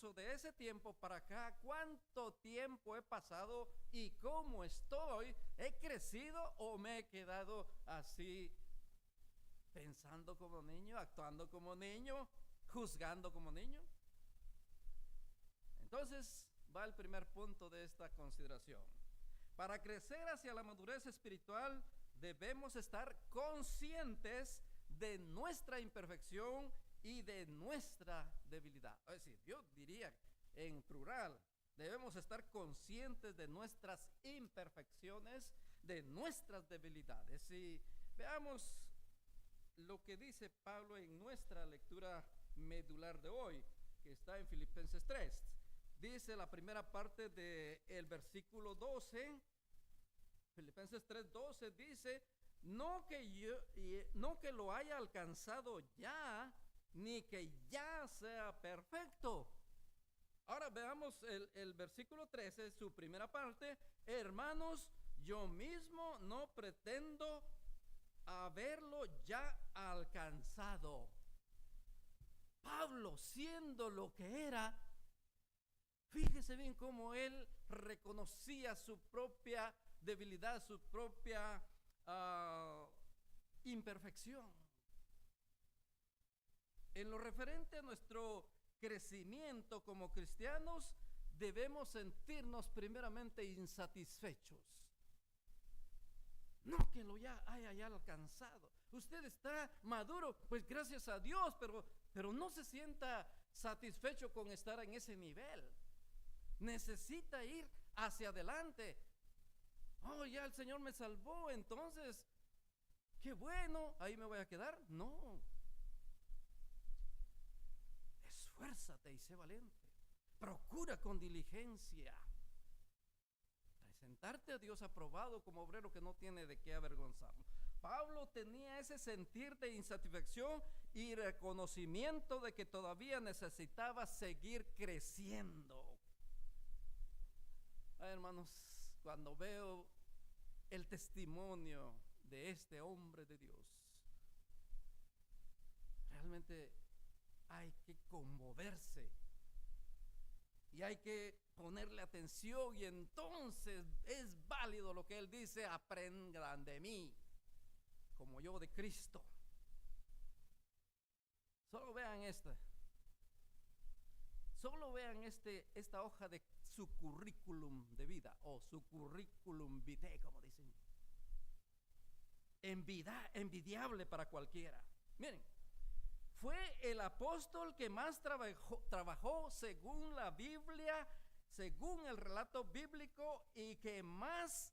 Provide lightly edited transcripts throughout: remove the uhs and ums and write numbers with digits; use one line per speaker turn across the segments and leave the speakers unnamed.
transcurso de ese tiempo para acá, cuánto tiempo he pasado y cómo estoy, he crecido o me he quedado así, pensando como niño, actuando como niño, juzgando como niño. Entonces va el primer punto de esta consideración. Para crecer hacia la madurez espiritual debemos estar conscientes de nuestra imperfección y de nuestra debilidad. Es decir, yo diría en plural, debemos estar conscientes de nuestras imperfecciones, de nuestras debilidades. Y veamos lo que dice Pablo en nuestra lectura medular de hoy, que está en Filipenses 3. Dice la primera parte del versículo 12, Filipenses 3:12 dice, no que lo haya alcanzado ya, ni que ya sea perfecto. Ahora veamos el versículo 13, su primera parte. Hermanos, yo mismo no pretendo haberlo ya alcanzado. Pablo, siendo lo que era, fíjese bien cómo él reconocía su propia debilidad, su propia imperfección. En lo referente a nuestro crecimiento como cristianos, debemos sentirnos primeramente insatisfechos. No que lo haya ya alcanzado. Usted está maduro, pues gracias a Dios, pero no se sienta satisfecho con estar en ese nivel. Necesita ir hacia adelante. Oh, ya el Señor me salvó, entonces, qué bueno, ahí me voy a quedar. No. Esfuérzate y sé valiente. Procura con diligencia presentarte a Dios aprobado como obrero que no tiene de qué avergonzarlo. Pablo tenía ese sentir de insatisfacción y reconocimiento de que todavía necesitaba seguir creciendo. Hermanos, cuando veo el testimonio de este hombre de Dios, realmente hay que conmoverse y hay que ponerle atención, y entonces es válido lo que él dice: aprendan de mí como yo de Cristo. Solo vean esta hoja de su currículum de vida, o su currículum vitae, como dicen, envidiable para cualquiera. Miren, fue el apóstol que más trabajó según la Biblia, según el relato bíblico, y que más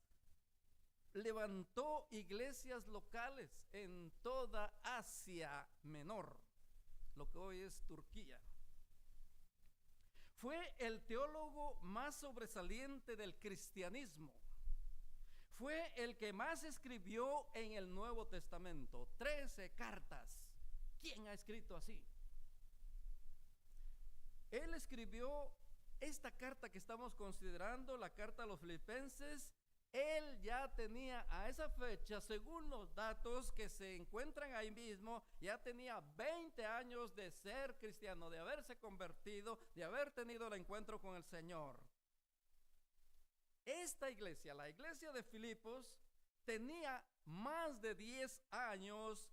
levantó iglesias locales en toda Asia Menor, lo que hoy es Turquía. Fue el teólogo más sobresaliente del cristianismo. Fue el que más escribió en el Nuevo Testamento, 13 cartas. ¿Quién ha escrito así? Él escribió esta carta que estamos considerando, la carta a los Filipenses. Él ya tenía a esa fecha, según los datos que se encuentran ahí mismo, ya tenía 20 años de ser cristiano, de haberse convertido, de haber tenido el encuentro con el Señor. Esta iglesia, la iglesia de Filipos, tenía más de 10 años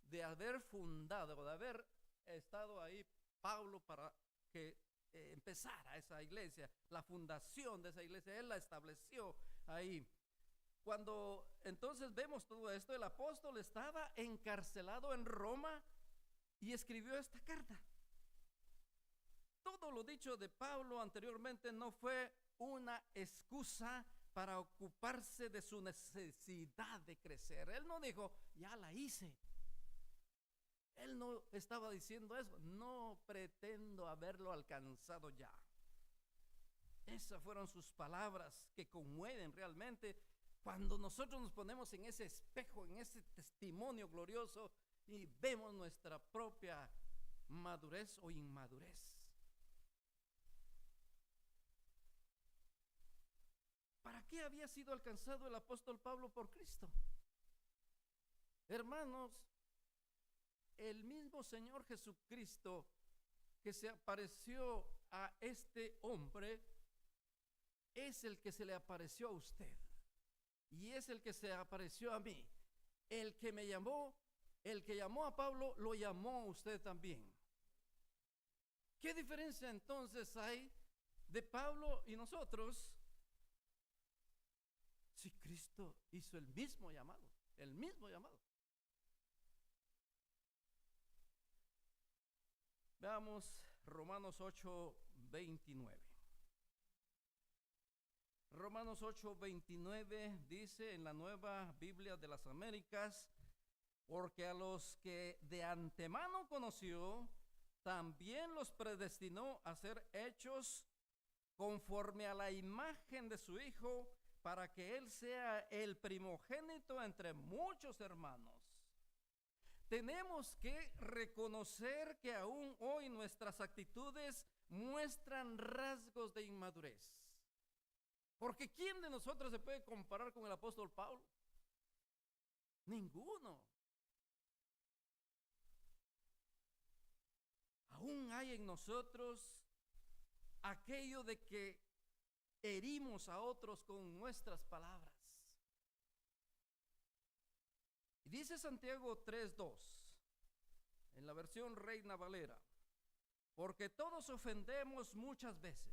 de haber fundado, de haber estado ahí Pablo para que empezara esa iglesia, la fundación de esa iglesia. Él la estableció ahí. Cuando entonces vemos todo esto, el apóstol estaba encarcelado en Roma y escribió esta carta. Todo lo dicho de Pablo anteriormente no fue una excusa para ocuparse de su necesidad de crecer. Él no dijo: ya la hice. Él no estaba diciendo eso: no pretendo haberlo alcanzado ya. Esas fueron sus palabras, que conmueven realmente cuando nosotros nos ponemos en ese espejo, en ese testimonio glorioso, y vemos nuestra propia madurez o inmadurez. ¿Para qué había sido alcanzado el apóstol Pablo por Cristo? Hermanos, el mismo Señor Jesucristo que se apareció a este hombre es el que se le apareció a usted. Y es el que se apareció a mí. El que me llamó, el que llamó a Pablo, lo llamó a usted también. ¿Qué diferencia entonces hay de Pablo y nosotros? Si Cristo hizo el mismo llamado, el mismo llamado. Veamos Romanos 8:29. Romanos 8:29 dice en la Nueva Biblia de las Américas: porque a los que de antemano conoció, también los predestinó a ser hechos conforme a la imagen de su Hijo, para que Él sea el primogénito entre muchos hermanos. Tenemos que reconocer que aún hoy nuestras actitudes muestran rasgos de inmadurez. Porque ¿quién de nosotros se puede comparar con el apóstol Pablo? Ninguno. Aún hay en nosotros aquello de que herimos a otros con nuestras palabras. Y dice Santiago 3:2, en la versión Reina Valera: porque todos ofendemos muchas veces.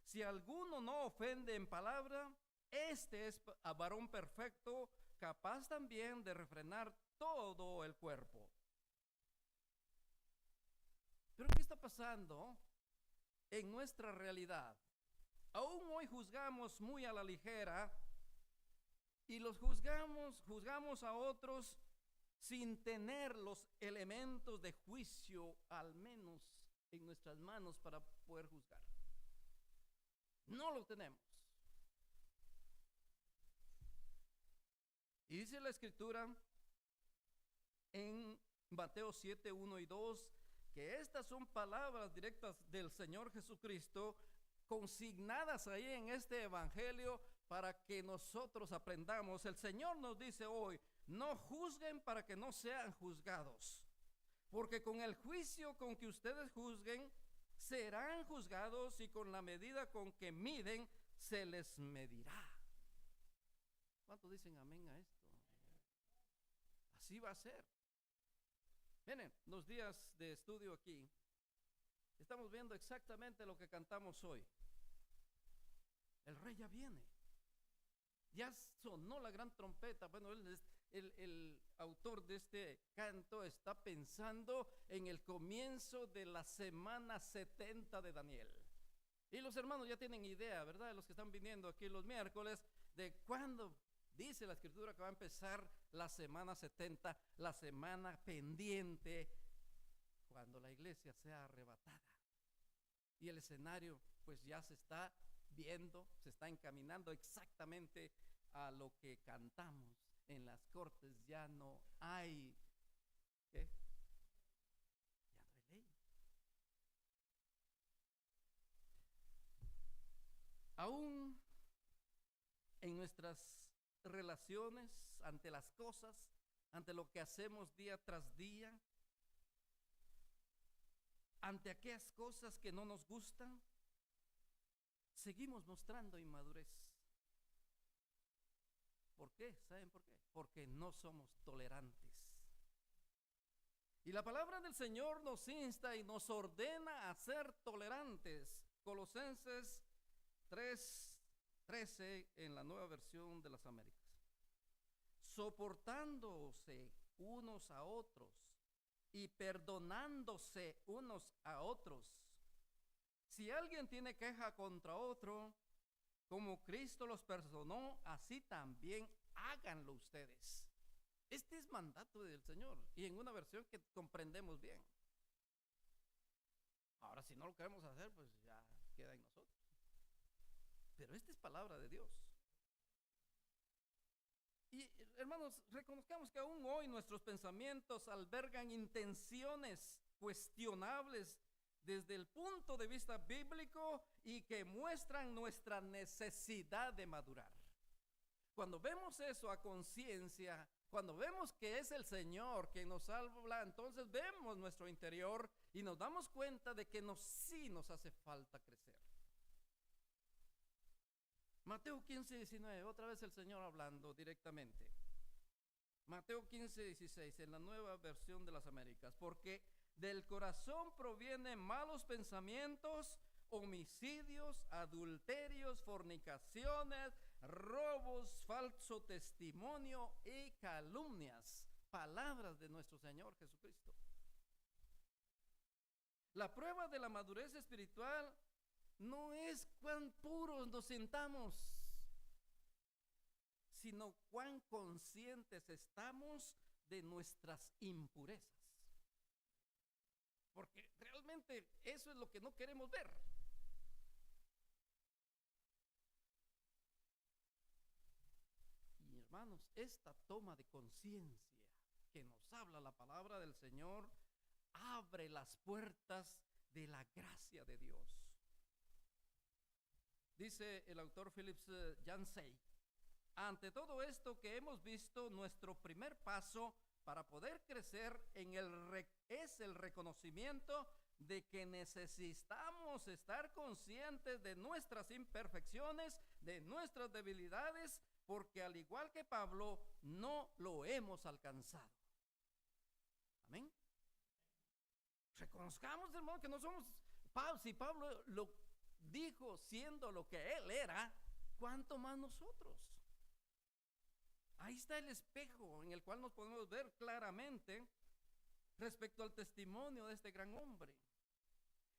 Si alguno no ofende en palabra, este es varón perfecto, capaz también de refrenar todo el cuerpo. Pero ¿qué está pasando en nuestra realidad? Aún hoy juzgamos muy a la ligera y los juzgamos a otros sin tener los elementos de juicio al menos en nuestras manos para poder juzgar. No lo tenemos. Y dice la Escritura en Mateo 7:1 y 2 que estas son palabras directas del Señor Jesucristo, consignadas ahí en este evangelio para que nosotros aprendamos. El Señor nos dice hoy: no juzguen para que no sean juzgados, porque con el juicio con que ustedes juzguen serán juzgados, y con la medida con que miden se les medirá. ¿Cuántos dicen amén a esto? Así va a ser. Miren, los días de estudio aquí estamos viendo exactamente lo que cantamos hoy. El rey ya viene. Ya sonó la gran trompeta. Bueno, el autor de este canto está pensando en el comienzo de la semana 70 de Daniel. Y los hermanos ya tienen idea, ¿verdad? Los que están viniendo aquí los miércoles, de cuándo dice la Escritura que va a empezar la semana 70, la semana pendiente, cuando la iglesia sea arrebatada. Y el escenario pues ya se está viendo, se está encaminando exactamente a lo que cantamos en las cortes. Ya no hay, ¿qué? Ya no hay ley. Aún en nuestras relaciones, ante las cosas, ante lo que hacemos día tras día, ante aquellas cosas que no nos gustan, seguimos mostrando inmadurez. ¿Por qué? ¿Saben por qué? Porque no somos tolerantes. Y la palabra del Señor nos insta y nos ordena a ser tolerantes. Colosenses 3:13 en la Nueva Versión de las Américas. Soportándose unos a otros y perdonándose unos a otros. Si alguien tiene queja contra otro, como Cristo los perdonó, así también háganlo ustedes. Este es mandato del Señor, y en una versión que comprendemos bien. Ahora, si no lo queremos hacer, pues ya queda en nosotros. Pero esta es palabra de Dios. Y hermanos, reconozcamos que aún hoy nuestros pensamientos albergan intenciones cuestionables desde el punto de vista bíblico y que muestran nuestra necesidad de madurar. cuando vemos eso a conciencia, cuando vemos que es el Señor quien nos salva, entonces vemos nuestro interior y nos damos cuenta de que sí nos hace falta crecer. Mateo 15:19, otra vez el Señor hablando directamente. Mateo 15:16, en la Nueva Versión de las Américas. Porque del corazón provienen malos pensamientos, homicidios, adulterios, fornicaciones, robos, falso testimonio y calumnias. Palabras de nuestro Señor Jesucristo. La prueba de la madurez espiritual no es cuán puros nos sintamos, sino cuán conscientes estamos de nuestras impurezas. Porque realmente eso es lo que no queremos ver. Y hermanos, esta toma de conciencia que nos habla la palabra del Señor abre las puertas de la gracia de Dios. Dice el autor Phillips Yancey: ante todo esto que hemos visto, nuestro primer paso para poder crecer es el reconocimiento de que necesitamos estar conscientes de nuestras imperfecciones, de nuestras debilidades, porque al igual que Pablo, no lo hemos alcanzado. Amén. Reconozcamos, hermano, que no somos si Pablo lo dijo siendo lo que él era, ¿cuánto más nosotros? Ahí está el espejo en el cual nos podemos ver claramente respecto al testimonio de este gran hombre.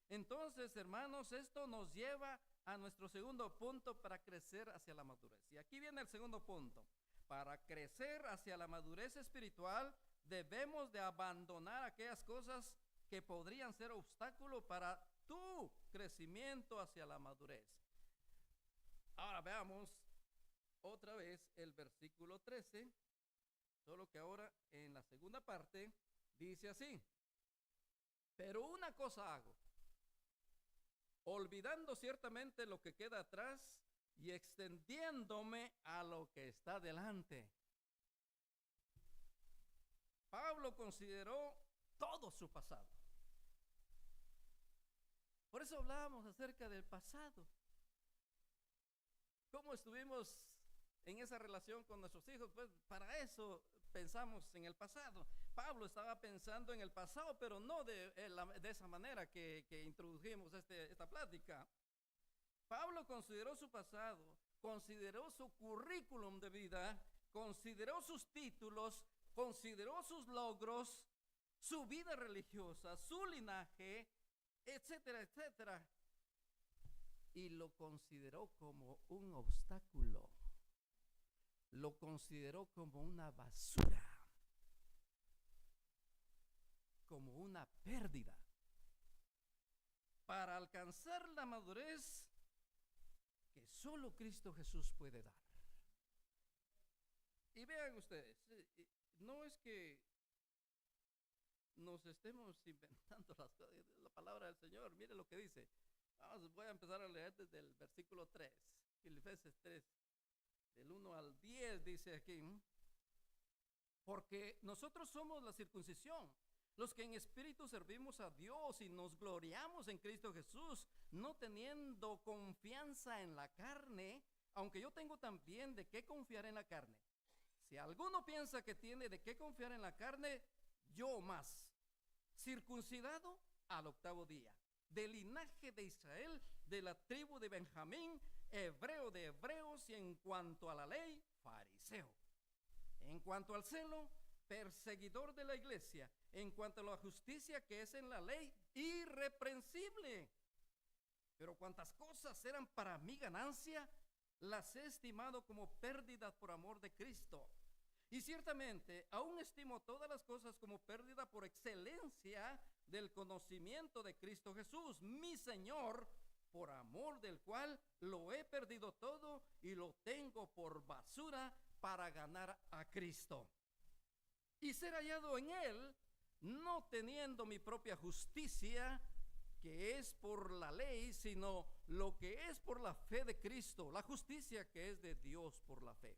Entonces, hermanos, esto nos lleva a nuestro segundo punto para crecer hacia la madurez. Y aquí viene el segundo punto. Para crecer hacia la madurez espiritual, debemos de abandonar aquellas cosas que podrían ser obstáculo para tu crecimiento hacia la madurez. Ahora veamos otra vez el versículo 13, solo que ahora en la segunda parte dice así: pero una cosa hago, olvidando ciertamente lo que queda atrás y extendiéndome a lo que está delante. Pablo consideró todo su pasado. Por eso hablábamos acerca del pasado. ¿Cómo estuvimos en esa relación con nuestros hijos? Pues para eso pensamos en el pasado. Pablo estaba pensando en el pasado, pero no de esa manera que introdujimos esta plática. Pablo consideró su pasado, consideró su currículum de vida, consideró sus títulos, consideró sus logros, su vida religiosa, su linaje, etcétera, etcétera. Y lo consideró como un obstáculo. Lo consideró como una basura, como una pérdida. Para alcanzar la madurez que solo Cristo Jesús puede dar. Y vean ustedes, no es que nos estemos inventando la palabra del Señor. Mire lo que dice. Voy a empezar a leer desde el versículo 3, Filipenses 3, del 1 al 10 dice aquí: porque nosotros somos la circuncisión, los que en espíritu servimos a Dios y nos gloriamos en Cristo Jesús, no teniendo confianza en la carne, aunque yo tengo también de qué confiar en la carne. Si alguno piensa que tiene de qué confiar en la carne, yo más, circuncidado al 8º día, del linaje de Israel, de la tribu de Benjamín, hebreo de hebreos, y en cuanto a la ley, fariseo. En cuanto al celo, perseguidor de la iglesia. En cuanto a la justicia que es en la ley, irreprensible. Pero cuantas cosas eran para mi ganancia, las he estimado como pérdidas por amor de Cristo. Y ciertamente aún estimo todas las cosas como pérdida por excelencia del conocimiento de Cristo Jesús, mi Señor, por amor del cual lo he perdido todo y lo tengo por basura para ganar a Cristo y ser hallado en Él, no teniendo mi propia justicia, que es por la ley, sino lo que es por la fe de Cristo, la justicia que es de Dios por la fe.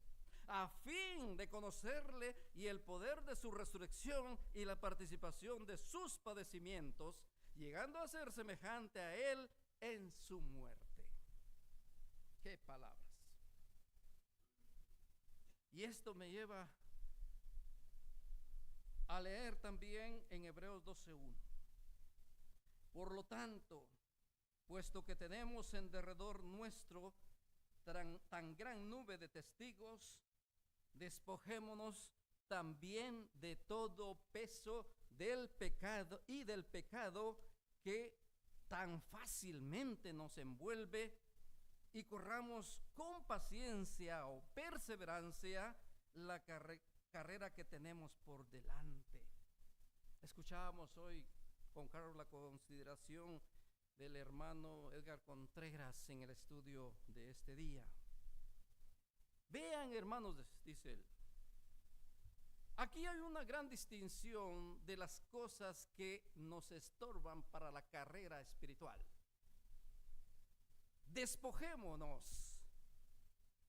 a fin de conocerle y el poder de su resurrección y la participación de sus padecimientos, llegando a ser semejante a él en su muerte. ¡Qué palabras! Y esto me lleva a leer también en Hebreos 12:1. Por lo tanto, puesto que tenemos en derredor nuestro tan gran nube de testigos, despojémonos también de todo peso del pecado que tan fácilmente nos envuelve, y corramos con paciencia o perseverancia la carrera que tenemos por delante. Escuchábamos hoy con Carlos la consideración del hermano Edgar Contreras en el estudio de este día. Vean, hermanos, dice él, aquí hay una gran distinción de las cosas que nos estorban para la carrera espiritual. Despojémonos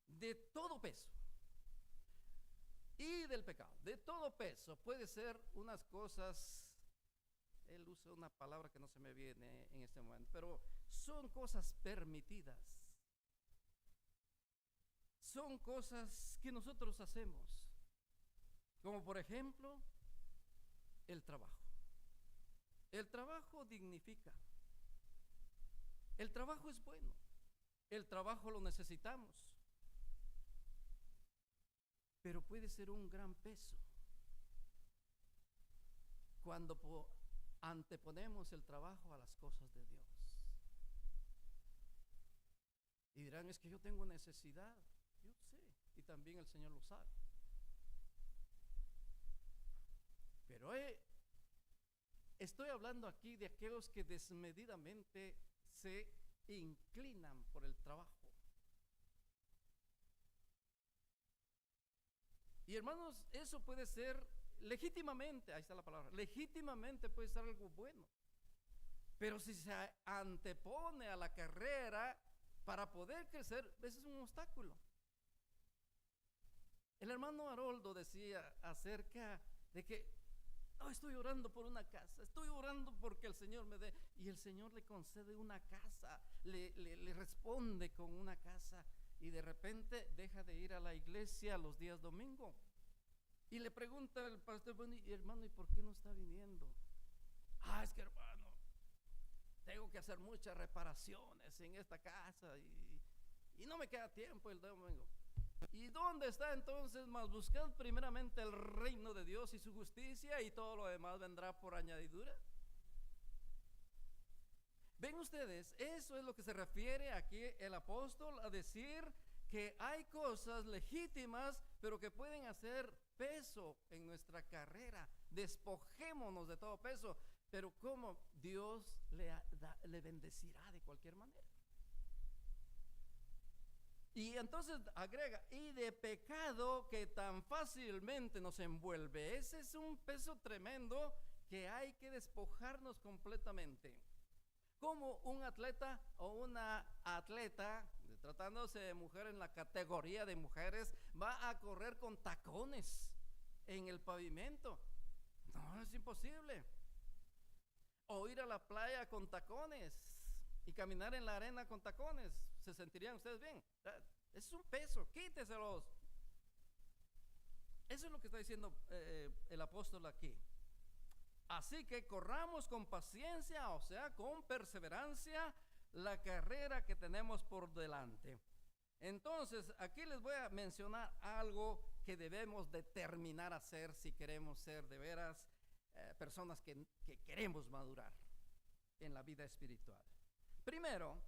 de todo peso y del pecado, de todo peso. Puede ser unas cosas, él usa una palabra que no se me viene en este momento, pero son cosas permitidas, son cosas que nosotros hacemos, como por ejemplo el trabajo. El trabajo dignifica, el trabajo es bueno, el trabajo lo necesitamos, pero puede ser un gran peso cuando anteponemos el trabajo a las cosas de Dios. Y dirán, es que yo tengo necesidad. Yo sé, y también el Señor lo sabe. Pero estoy hablando aquí de aquellos que desmedidamente se inclinan por el trabajo. Y hermanos, eso puede ser legítimamente, ahí está la palabra, legítimamente puede ser algo bueno. Pero si se antepone a la carrera para poder crecer, ese es un obstáculo. El hermano Haroldo decía acerca de que estoy orando por una casa, estoy orando porque el Señor me dé, y el Señor le concede una casa, le responde con una casa, y de repente deja de ir a la iglesia los días domingo. Y le pregunta el pastor, bueno, hermano, ¿y por qué no está viniendo? Es que hermano, tengo que hacer muchas reparaciones en esta casa y no me queda tiempo el domingo. ¿Y dónde está entonces? Más buscad primeramente el reino de Dios y su justicia, y todo lo demás vendrá por añadidura. Ven ustedes, eso es lo que se refiere aquí el apóstol a decir que hay cosas legítimas, pero que pueden hacer peso en nuestra carrera. Despojémonos de todo peso, pero ¿cómo? Dios le bendecirá de cualquier manera. Y entonces agrega, y de pecado que tan fácilmente nos envuelve. Ese es un peso tremendo que hay que despojarnos completamente. Como un atleta o una atleta, tratándose de mujer en la categoría de mujeres, va a correr con tacones en el pavimento. No, es imposible. O ir a la playa con tacones y caminar en la arena con tacones. ¿Se sentirían ustedes bien? Es un peso, quíteselos. Eso es lo que está diciendo el apóstol aquí. Así que corramos con paciencia, o sea, con perseverancia, la carrera que tenemos por delante. Entonces, aquí les voy a mencionar algo que debemos determinar a hacer si queremos ser de veras personas que queremos madurar en la vida espiritual. Primero,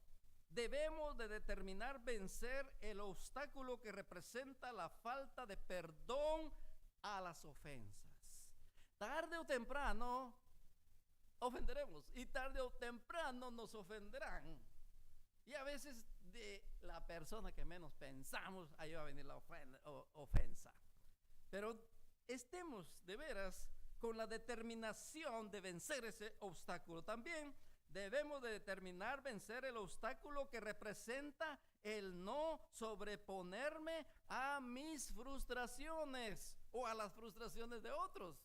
debemos de determinar vencer el obstáculo que representa la falta de perdón a las ofensas. Tarde o temprano ofenderemos, y tarde o temprano nos ofenderán. Y a veces de la persona que menos pensamos, ahí va a venir la ofensa. Pero estemos de veras con la determinación de vencer ese obstáculo. También debemos de determinar vencer el obstáculo que representa el no sobreponerme a mis frustraciones o a las frustraciones de otros.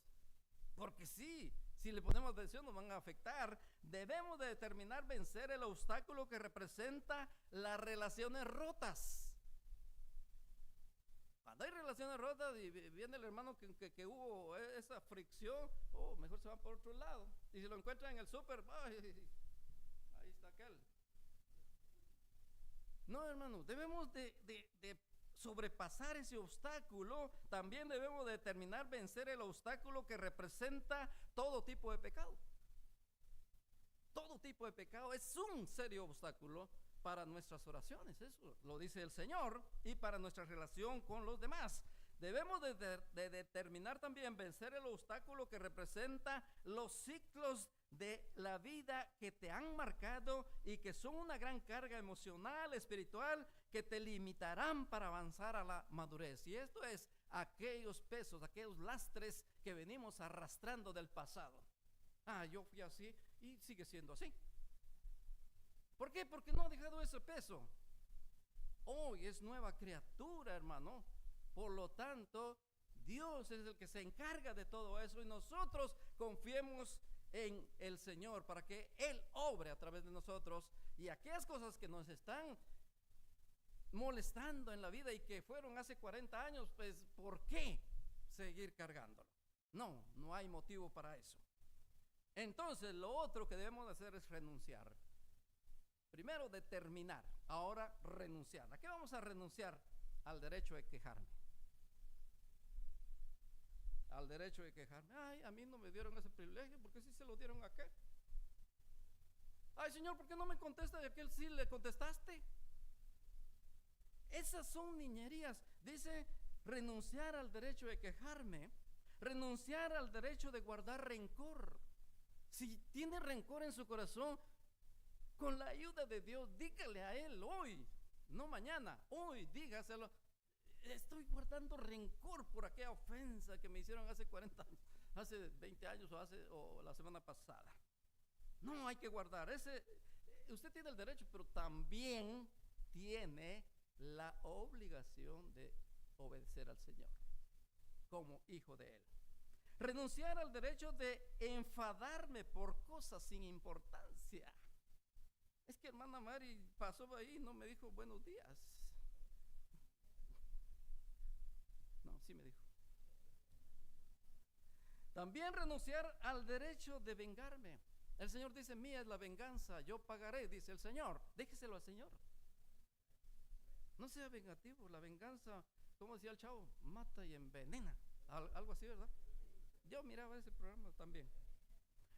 Porque sí, si le ponemos atención nos van a afectar. Debemos de determinar vencer el obstáculo que representa las relaciones rotas. Cuando hay relaciones rotas y viene el hermano que hubo esa fricción, mejor se va por otro lado. Y si lo encuentran en el súper, ahí está aquel. No, hermano, debemos de sobrepasar ese obstáculo. También debemos determinar vencer el obstáculo que representa todo tipo de pecado. Todo tipo de pecado es un serio obstáculo para nuestras oraciones, eso lo dice el Señor, y para nuestra relación con los demás. Debemos de determinar también vencer el obstáculo que representa los ciclos de la vida que te han marcado y que son una gran carga emocional, espiritual, que te limitarán para avanzar a la madurez. Y esto es aquellos pesos, aquellos lastres que venimos arrastrando del pasado. Yo fui así y sigue siendo así. ¿Por qué? Porque no ha dejado ese peso. Hoy es nueva criatura, hermano. Por lo tanto, Dios es el que se encarga de todo eso y nosotros confiemos en el Señor para que Él obre a través de nosotros, y aquellas cosas que nos están molestando en la vida y que fueron hace 40 años, pues ¿por qué seguir cargándolo? No hay motivo para eso. Entonces lo otro que debemos hacer es renunciar. Primero determinar, ahora renunciar. ¿A qué vamos a renunciar? Al derecho de quejarme. Al derecho de quejarme. A mí no me dieron ese privilegio, ¿por qué sí se lo dieron a aquel? Señor, ¿por qué no me contesta y a aquel sí le contestaste? Esas son niñerías. Dice renunciar al derecho de quejarme, renunciar al derecho de guardar rencor. Si tiene rencor en su corazón, con la ayuda de Dios, dígale a Él hoy, no mañana, hoy dígaselo. Estoy guardando rencor por aquella ofensa que me hicieron hace 40 años, hace 20 años o la semana pasada. No hay que guardar. Usted tiene el derecho, pero también tiene la obligación de obedecer al Señor como hijo de Él. Renunciar al derecho de enfadarme por cosas sin importancia. Es que hermana Mari pasó ahí y no me dijo buenos días. No, sí me dijo. También renunciar al derecho de vengarme. El Señor dice, mía es la venganza, yo pagaré, dice el Señor. Déjeselo al Señor. No sea vengativo, la venganza, como decía el chavo, mata y envenena. Algo así, ¿verdad? Yo miraba ese programa también.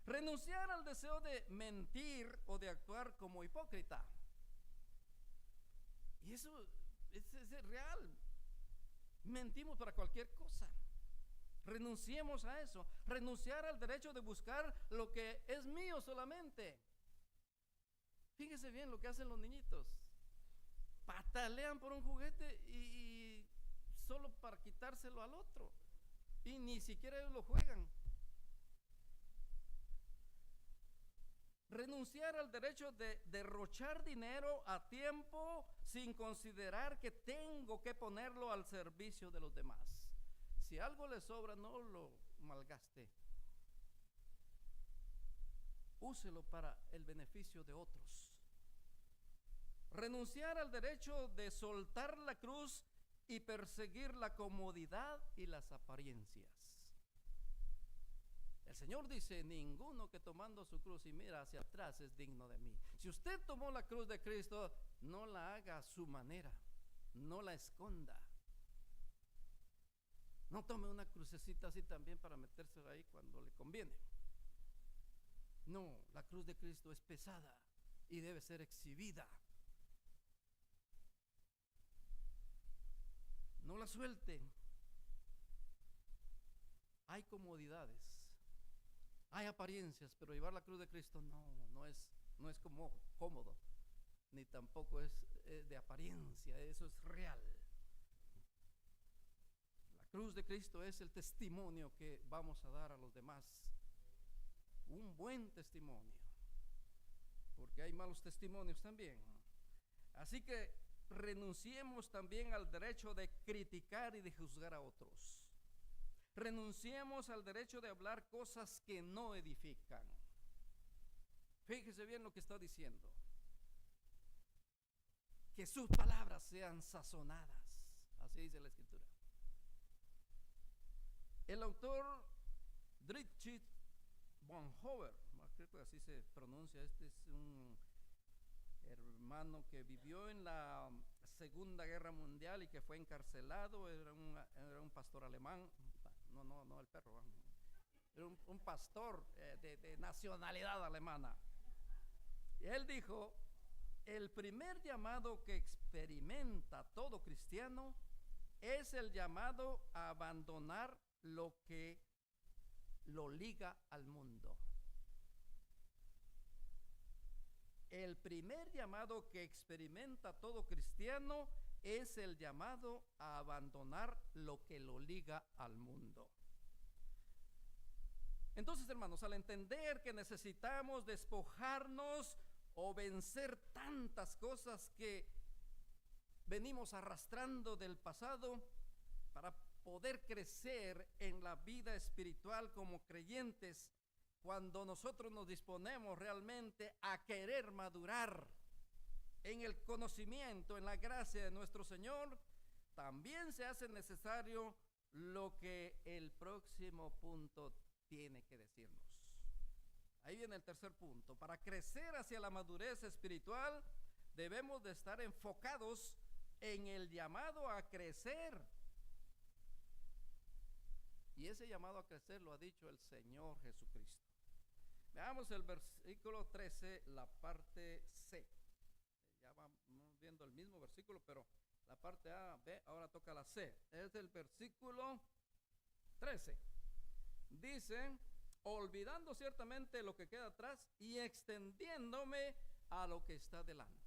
Renunciar al deseo de mentir o de actuar como hipócrita. Y eso es real. Mentimos para cualquier cosa. Renunciemos a eso. Renunciar al derecho de buscar lo que es mío solamente. Fíjese bien lo que hacen los niñitos. Patalean por un juguete y solo para quitárselo al otro. Y ni siquiera ellos lo juegan. Renunciar al derecho de derrochar dinero a tiempo sin considerar que tengo que ponerlo al servicio de los demás. Si algo le sobra, no lo malgaste. Úselo para el beneficio de otros. Renunciar al derecho de soltar la cruz y perseguir la comodidad y las apariencias. El Señor dice, ninguno que tomando su cruz y mira hacia atrás es digno de mí. Si usted tomó la cruz de Cristo, no la haga a su manera, no la esconda. No tome una crucecita así también para metérsela ahí cuando le conviene. No, la cruz de Cristo es pesada y debe ser exhibida. No la suelte. Hay comodidades, hay apariencias, pero llevar la cruz de Cristo no es como cómodo, ni tampoco es de apariencia, eso es real. La cruz de Cristo es el testimonio que vamos a dar a los demás, un buen testimonio, porque hay malos testimonios también. Así que renunciemos también al derecho de criticar y de juzgar a otros. Renunciemos al derecho de hablar cosas que no edifican. Fíjese bien lo que está diciendo. Que sus palabras sean sazonadas. Así dice la Escritura. El autor Dietrich Bonhoeffer, creo que así se pronuncia, este es un hermano que vivió en la Segunda Guerra Mundial y que fue encarcelado, era un pastor alemán, no el perro, era un pastor de nacionalidad alemana. Y él dijo, el primer llamado que experimenta todo cristiano es el llamado a abandonar lo que lo liga al mundo. El primer llamado que experimenta todo cristiano es el llamado a abandonar lo que lo liga al mundo. Entonces, hermanos, al entender que necesitamos despojarnos o vencer tantas cosas que venimos arrastrando del pasado para poder crecer en la vida espiritual como creyentes, cuando nosotros nos disponemos realmente a querer madurar en el conocimiento, en la gracia de nuestro Señor, también se hace necesario lo que el próximo punto tiene que decirnos. Ahí viene el tercer punto. Para crecer hacia la madurez espiritual, debemos de estar enfocados en el llamado a crecer. Y ese llamado a crecer lo ha dicho el Señor Jesucristo. Veamos el versículo 13, la parte C. Ya vamos viendo el mismo versículo, pero la parte A, B, ahora toca la C. Es el versículo 13. Dice, olvidando ciertamente lo que queda atrás y extendiéndome a lo que está delante.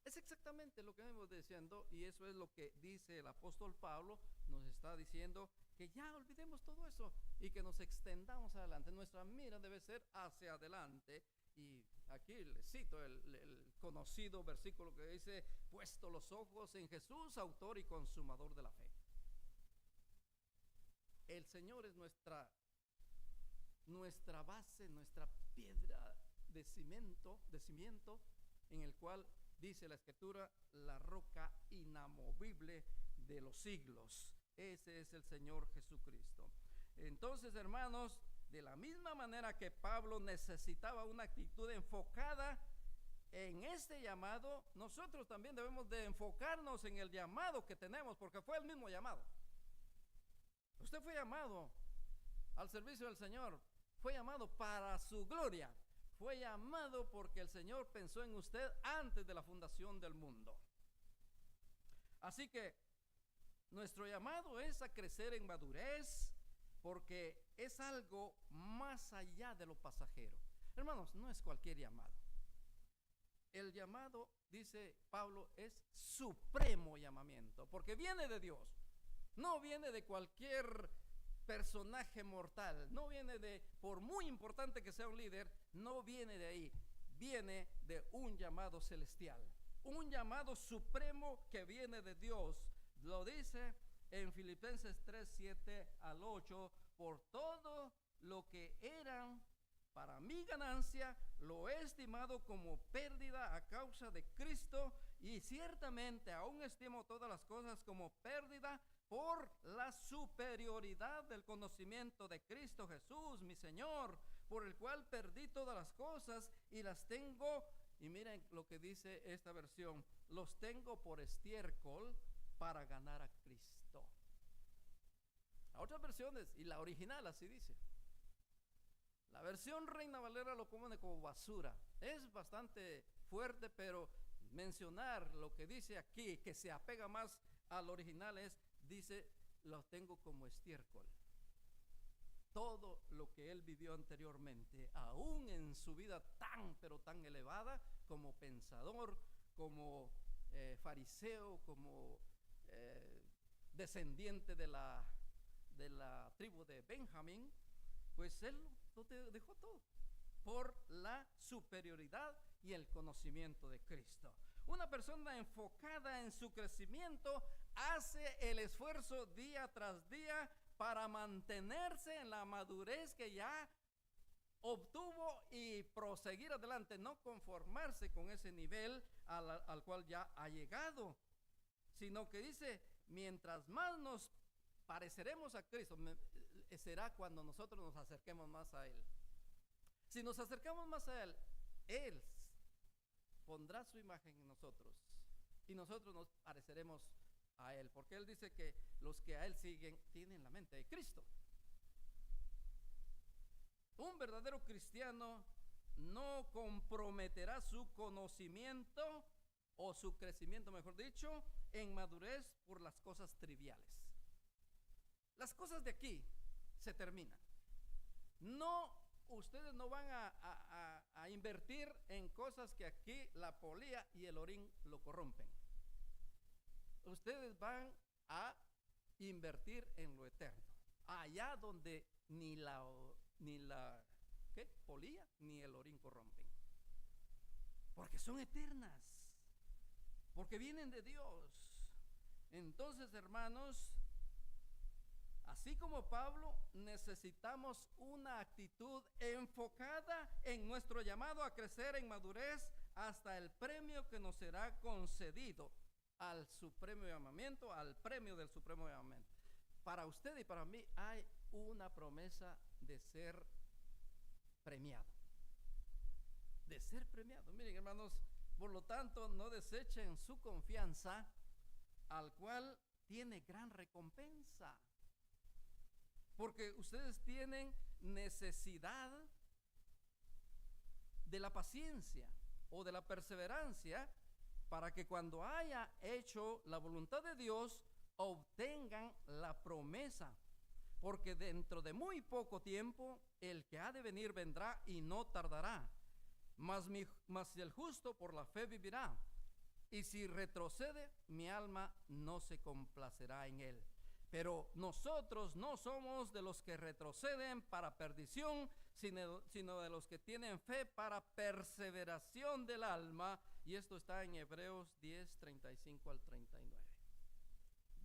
Es exactamente lo que hemos diciendo, y eso es lo que dice el apóstol Pablo. Nos está diciendo que ya olvidemos todo eso y que nos extendamos adelante. Nuestra mira debe ser hacia adelante. Y aquí le cito el conocido versículo que dice, puesto los ojos en Jesús, autor y consumador de la fe. El Señor es nuestra base, nuestra piedra de cimiento, en el cual dice la Escritura, la roca inamovible de los siglos. Ese es el Señor Jesucristo. Entonces, hermanos, de la misma manera que Pablo necesitaba una actitud enfocada en este llamado, nosotros también debemos de enfocarnos en el llamado que tenemos, porque fue el mismo llamado. Usted fue llamado al servicio del Señor, fue llamado para su gloria, fue llamado porque el Señor pensó en usted antes de la fundación del mundo. Así que nuestro llamado es a crecer en madurez, porque es algo más allá de lo pasajero. Hermanos, no es cualquier llamado. El llamado, dice Pablo, es supremo llamamiento, porque viene de Dios. No viene de cualquier personaje mortal, no viene de, por muy importante que sea un líder, no viene de ahí, viene de un llamado celestial, un llamado supremo que viene de Dios. Lo dice en Filipenses 3, 7 al 8, por todo lo que eran para mi ganancia, lo he estimado como pérdida a causa de Cristo, y ciertamente aún estimo todas las cosas como pérdida por la superioridad del conocimiento de Cristo Jesús, mi Señor, por el cual perdí todas las cosas y las tengo, y miren lo que dice esta versión, los tengo por estiércol para ganar a Cristo. A otras versiones, y la original así dice. La versión Reina Valera lo pone como basura. Es bastante fuerte, pero mencionar lo que dice aquí, que se apega más al original, es, dice, los tengo como estiércol. Todo lo que él vivió anteriormente, aún en su vida tan, pero tan elevada, como pensador, como fariseo, como descendiente de la tribu de Benjamín, pues él lo dejó todo por la superioridad y el conocimiento de Cristo. Una persona enfocada en su crecimiento hace el esfuerzo día tras día para mantenerse en la madurez que ya obtuvo y proseguir adelante, no conformarse con ese nivel al cual ya ha llegado, sino que dice, mientras más nos pareceremos a Cristo, será cuando nosotros nos acerquemos más a Él. Si nos acercamos más a Él, Él pondrá su imagen en nosotros y nosotros nos pareceremos a Él, porque Él dice que los que a Él siguen tienen la mente de Cristo. Un verdadero cristiano no comprometerá su conocimiento o su crecimiento, mejor dicho, en madurez por las cosas triviales. Las cosas de aquí se terminan. Ustedes no van a invertir en cosas que aquí la polía y el orín lo corrompen. Ustedes van a invertir en lo eterno, allá donde ni la polía ni el orín corrompen, porque son eternas, porque vienen de Dios. Entonces, hermanos, así como Pablo, necesitamos una actitud enfocada en nuestro llamado a crecer en madurez hasta el premio que nos será concedido al supremo llamamiento, al premio del supremo llamamiento. Para usted y para mí hay una promesa de ser premiado. De ser premiado. Miren, hermanos, por lo tanto, no desechen su confianza, al cual tiene gran recompensa. Porque ustedes tienen necesidad de la paciencia o de la perseverancia para que cuando haya hecho la voluntad de Dios obtengan la promesa. Porque dentro de muy poco tiempo el que ha de venir vendrá y no tardará. Mas el justo por la fe vivirá. Y si retrocede, mi alma no se complacerá en él. Pero nosotros no somos de los que retroceden para perdición, sino de los que tienen fe para perseveración del alma. Y esto está en Hebreos 10, 35 al 39.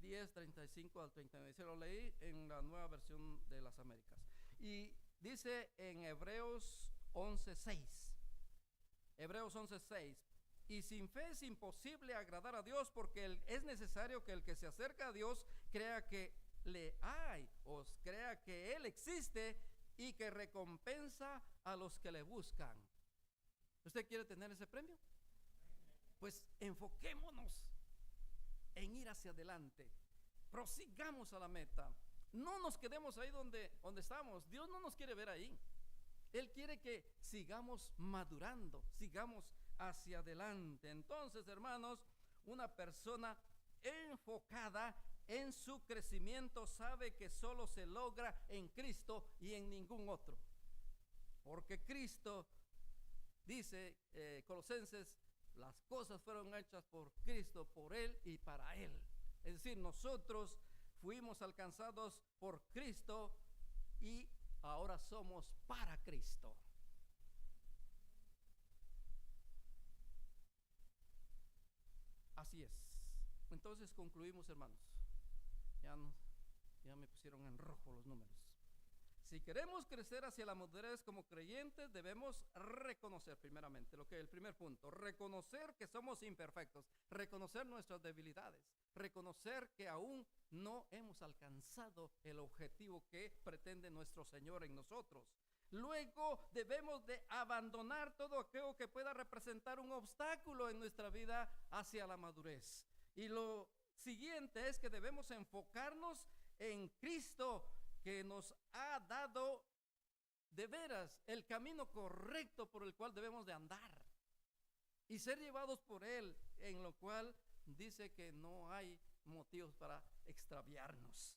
10, 35 al 39. Se lo leí en la Nueva Versión de las Américas. Y dice en Hebreos 11, 6. Hebreos 11, 6. Y sin fe es imposible agradar a Dios, porque es necesario que el que se acerca a Dios crea que le hay, o crea que Él existe y que recompensa a los que le buscan. ¿Usted quiere tener ese premio? Pues enfoquémonos en ir hacia adelante. Prosigamos a la meta. No nos quedemos ahí donde estamos. Dios no nos quiere ver ahí. Él quiere que sigamos madurando, sigamos hacia adelante. Entonces, hermanos, una persona enfocada en su crecimiento sabe que solo se logra en Cristo y en ningún otro. Porque Cristo, dice Colosenses, las cosas fueron hechas por Cristo, por Él y para Él. Es decir, nosotros fuimos alcanzados por Cristo y ahora somos para Cristo. Así es. Entonces concluimos, hermanos. Ya me pusieron en rojo los números. Si queremos crecer hacia la madurez como creyentes, debemos reconocer primeramente el primer punto, reconocer que somos imperfectos, reconocer nuestras debilidades, reconocer que aún no hemos alcanzado el objetivo que pretende nuestro Señor en nosotros. Luego debemos de abandonar todo aquello que pueda representar un obstáculo en nuestra vida hacia la madurez. Y lo siguiente es que debemos enfocarnos en Cristo, que nos ha dado de veras el camino correcto por el cual debemos de andar y ser llevados por Él, en lo cual dice que no hay motivos para extraviarnos.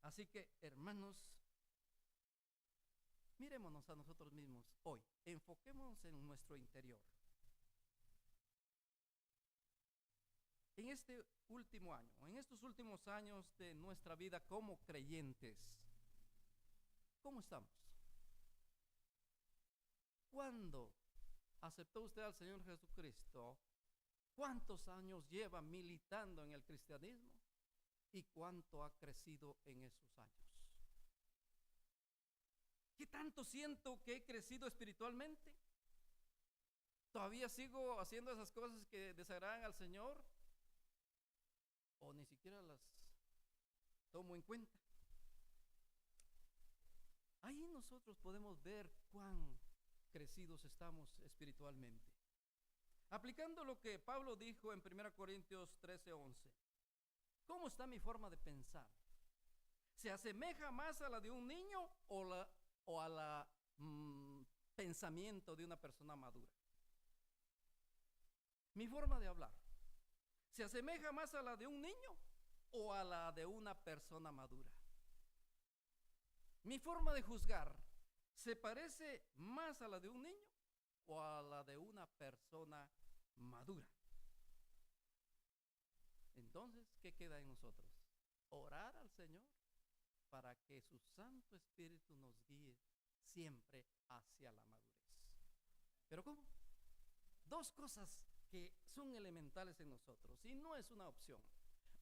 Así que, hermanos, mirémonos a nosotros mismos hoy, enfoquémonos en nuestro interior. En este último año, en estos últimos años de nuestra vida como creyentes, ¿cómo estamos? ¿Cuándo aceptó usted al Señor Jesucristo ¿Cuántos años lleva militando en el cristianismo? ¿Y cuánto ha crecido en esos años? ¿Qué tanto siento que he crecido espiritualmente? ¿Todavía sigo haciendo esas cosas que desagradan al Señor? ¿O ni siquiera las tomo en cuenta? Ahí nosotros podemos ver cuán crecidos estamos espiritualmente. Aplicando lo que Pablo dijo en 1 Corintios 13:11. ¿Cómo está mi forma de pensar? ¿Se asemeja más a la de un niño o a la pensamiento de una persona madura? Mi forma de hablar, ¿se asemeja más a la de un niño o a la de una persona madura? Mi forma de juzgar, ¿se parece más a la de un niño o a la de una persona madura? Entonces, ¿qué queda en nosotros? Orar al Señor para que su Santo Espíritu nos guíe siempre hacia la madurez. ¿Pero cómo? Dos cosas que son elementales en nosotros y no es una opción.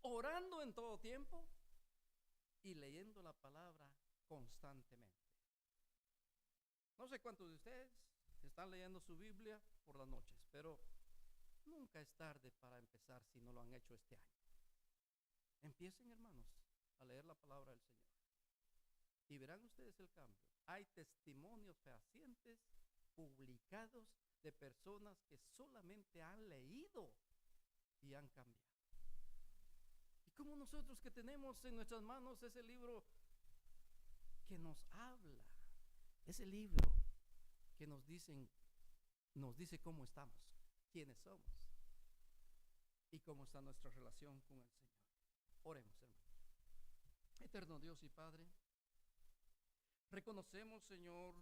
Orando en todo tiempo y leyendo la palabra constantemente. No sé cuántos de ustedes están leyendo su Biblia por las noches, pero nunca es tarde para empezar si no lo han hecho este año. Empiecen, hermanos, a leer la palabra del Señor y verán ustedes el cambio. Hay testimonios fehacientes publicados de personas que solamente han leído y han cambiado. Y como nosotros que tenemos en nuestras manos ese libro que nos habla, ese libro que nos dice cómo estamos, quiénes somos y cómo está nuestra relación con el Señor. Oremos, hermanos. Eterno Dios y Padre, reconocemos, Señor,